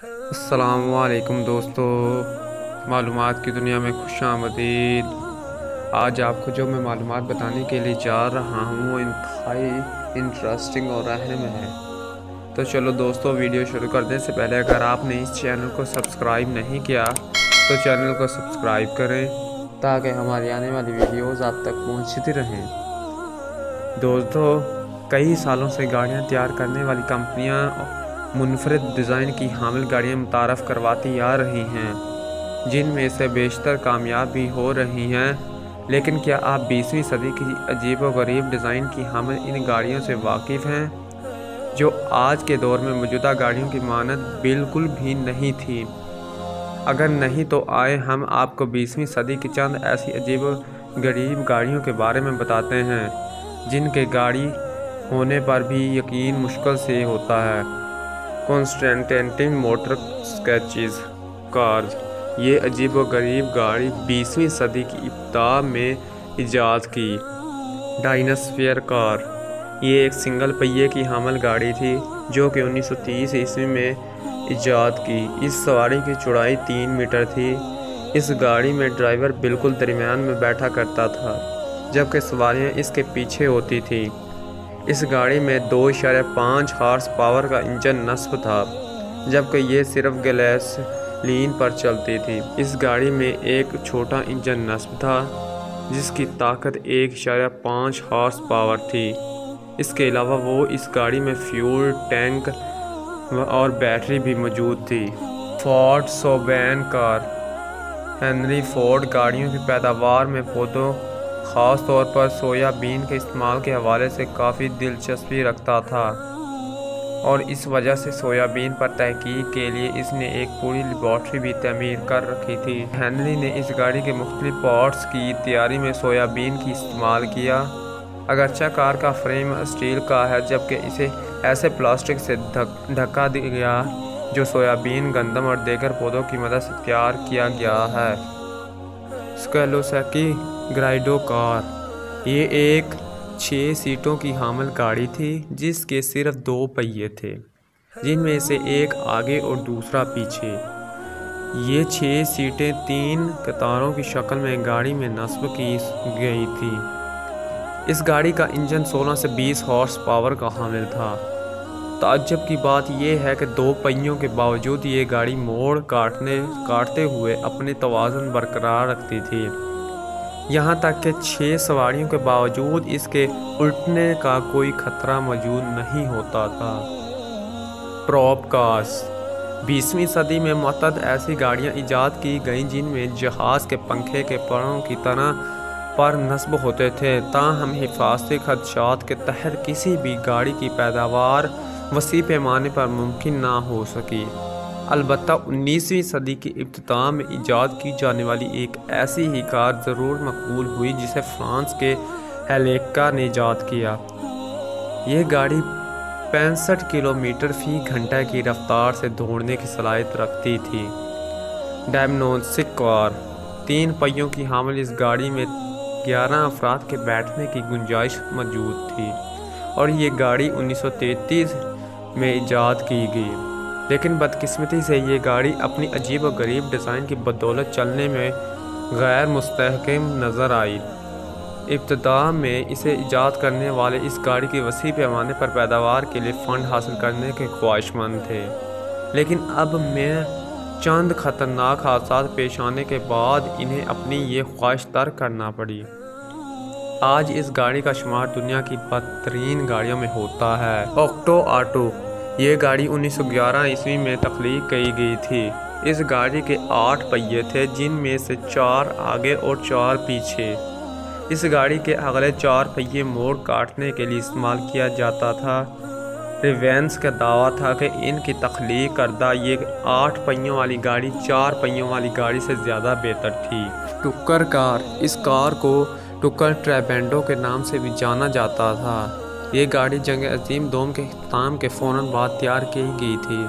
السلام علیکم دوستو، معلومات کی دنیا میں خوش آمدید۔ آج آپ کو جو میں معلومات بتانے کے لیے جا رہا ہوں وہ انتہائی انٹرسٹنگ اور اہم ہے۔ تو چلو دوستو، ویڈیو شروع کرنے سے پہلے اگر آپ نے اس چینل کو سبسکرائب نہیں کیا تو چینل کو سبسکرائب کریں تاکہ ہماری آنے والی ویڈیوز آپ تک پہنچتی رہیں۔ دوستو، کئی سالوں سے گاڑیاں تیار کرنے والی کمپنیاں منفرد ڈیزائن کی حامل گاڑیاں متعارف کرواتی آ رہی ہیں، جن میں سے بیشتر کامیاب بھی ہو رہی ہیں۔ لیکن کیا آپ 20ویں صدی کی عجیب و غریب ڈیزائن کی حامل ان گاڑیوں سے واقف ہیں جو آج کے دور میں موجودہ گاڑیوں کی مانند بالکل بھی نہیں تھی؟ اگر نہیں تو آئے ہم آپ کو 20ویں صدی کی چند ایسی عجیب و غریب گاڑیوں کے بارے میں بتاتے ہیں جن کے گاڑی ہونے پر بھی یقین مشکل سے ہوتا ہے۔ کنسٹینٹائن موٹر سکیچز کارز۔ یہ عجیب و غریب گاڑی 20ویں صدی کی ابتدا میں ایجاد کی۔ ڈائناسفیئر کار۔ یہ ایک سنگل پہیے کی حامل گاڑی تھی جو کہ 1930 عیسوی میں ایجاد کی۔ اس سواری کی چوڑائی 3 میٹر تھی۔ اس گاڑی میں ڈرائیور بالکل درمیان میں بیٹھا کرتا تھا جبکہ سواریاں اس کے پیچھے ہوتی تھیں۔ اس گاڑی میں 2.5 ہارس پاور کا انجن نصب تھا جبکہ یہ صرف گیسولین پر چلتی تھی۔ اس گاڑی میں ایک چھوٹا انجن نصب تھا جس کی طاقت 1.5 ہارس پاور تھی۔ اس کے علاوہ اس گاڑی میں فیول ٹینک اور بیٹری بھی موجود تھی۔ فورڈ سوبین کار۔ ہنری فورڈ گاڑیوں کی پیداوار میں پودوں، خاص طور پر سویا بین کے استعمال کے حوالے سے کافی دلچسپی رکھتا تھا، اور اس وجہ سے سویا بین پر تحقیق کے لیے اس نے ایک پوری لیبارٹری بھی تعمیر کر رکھی تھی۔ ہنری نے اس گاڑی کے مختلف پارٹس کی تیاری میں سویا بین کی استعمال کیا۔ اگرچہ کار کا فریم اسٹیل کا ہے جبکہ اسے ایسے پلاسٹک سے ڈھکا گیا جو سویا بین، گندم اور دیگر پودوں کی مدد سے تیار کیا گیا ہے۔ سکالوسکی گرائیڈو کار۔ یہ ایک 6 سیٹوں کی حامل گاڑی تھی جس کے صرف 2 پہیے تھے، جن میں سے ایک آگے اور دوسرا پیچھے۔ یہ 6 سیٹیں 3 قطاروں کی شکل میں گاڑی میں نصب کی گئی تھی۔ اس گاڑی کا انجن 16 سے 20 ہارس پاور کا حامل تھا۔ تعجب کی بات یہ ہے کہ 2 پہیوں کے باوجود یہ گاڑی موڑ کاٹتے ہوئے اپنے توازن برقرار رکھتی تھی، یہاں تک کہ 6 سواریوں کے باوجود اس کے الٹنے کا کوئی خطرہ موجود نہیں ہوتا تھا۔ Prop cars. 20ویں صدی میں متعدد ایسی گاڑیاں ایجاد کی گئیں جن میں جہاز کے پنکھے کے پروں کی طرح پر نصب ہوتے تھے، تاہم حفاظتی خدشات کے تحت کسی بھی گاڑی کی پیداوار وسیع پیمانے پر ممکن نہ ہو سکی۔ البتہ 19ویں صدی کی ابتدا میں ایجاد کی جانے والی ایک ایسی ہی کار ضرور مقبول ہوئی جسے فرانس کے ہیلیکا نے ایجاد کیا۔ یہ گاڑی 65 کلومیٹر فی گھنٹہ کی رفتار سے دوڑنے کی صلاحیت رکھتی تھی۔ ڈائناسفیئر کار۔ 3 پہیوں کی حامل اس گاڑی میں 11 افراد کے بیٹھنے کی گنجائش موجود تھی اور یہ گاڑی 1933 میں ایجاد کی گئی، لیکن بدقسمتی سے یہ گاڑی اپنی عجیب و غریب ڈیزائن کی بدولت چلنے میں غیر مستحکم نظر آئی۔ ابتدا میں اسے ایجاد کرنے والے اس گاڑی کی وسیع پیمانے پر پیداوار کے لیے فنڈ حاصل کرنے کے خواہش مند تھے، لیکن اب میں چند خطرناک حادثات پیش آنے کے بعد انہیں اپنی یہ خواہش ترک کرنا پڑی۔ آج اس گاڑی کا شمار دنیا کی بدترین گاڑیوں میں ہوتا ہے۔ اوکٹو آٹو۔ یہ گاڑی 1911 عیسوی میں تخلیق کی گئی تھی۔ اس گاڑی کے 8 پہیے تھے جن میں سے 4 آگے اور 4 پیچھے۔ اس گاڑی کے اگلے 4 پہیے موڑ کاٹنے کے لیے استعمال کیا جاتا تھا۔ ریونس کا دعویٰ تھا کہ ان کی تخلیق کردہ یہ 8 پہیوں والی گاڑی 4 پہیوں والی گاڑی سے زیادہ بہتر تھی۔ ٹکر کار۔ اس کار کو ٹکر ٹرابینڈو کے نام سے بھی جانا جاتا تھا۔ یہ گاڑی جنگ عظیم دوم کے اختتام کے فوراً بعد تیار کی گئی تھی۔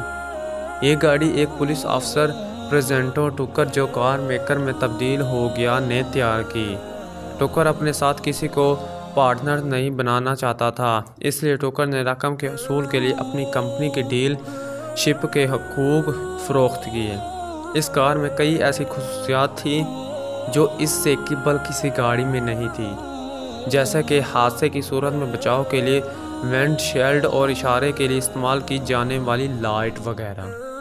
یہ گاڑی ایک پولیس افسر پریزنٹو ٹکر جو کار میکر میں تبدیل ہو گیا نے تیار کی۔ ٹکر اپنے ساتھ کسی کو پارٹنر نہیں بنانا چاہتا تھا، اس لیے ٹکر نے رقم کے حصول کے لیے اپنی کمپنی کی ڈیل شپ کے حقوق فروخت کیے۔ اس کار میں کئی ایسی خصوصیات تھیں جو اس سے قبل کسی گاڑی میں نہیں تھی، جیسا کہ حادثے کی صورت میں بچاؤ کے لیے ونڈ شیلڈ اور اشارے کے لیے استعمال کی جانے والی لائٹ وغیرہ۔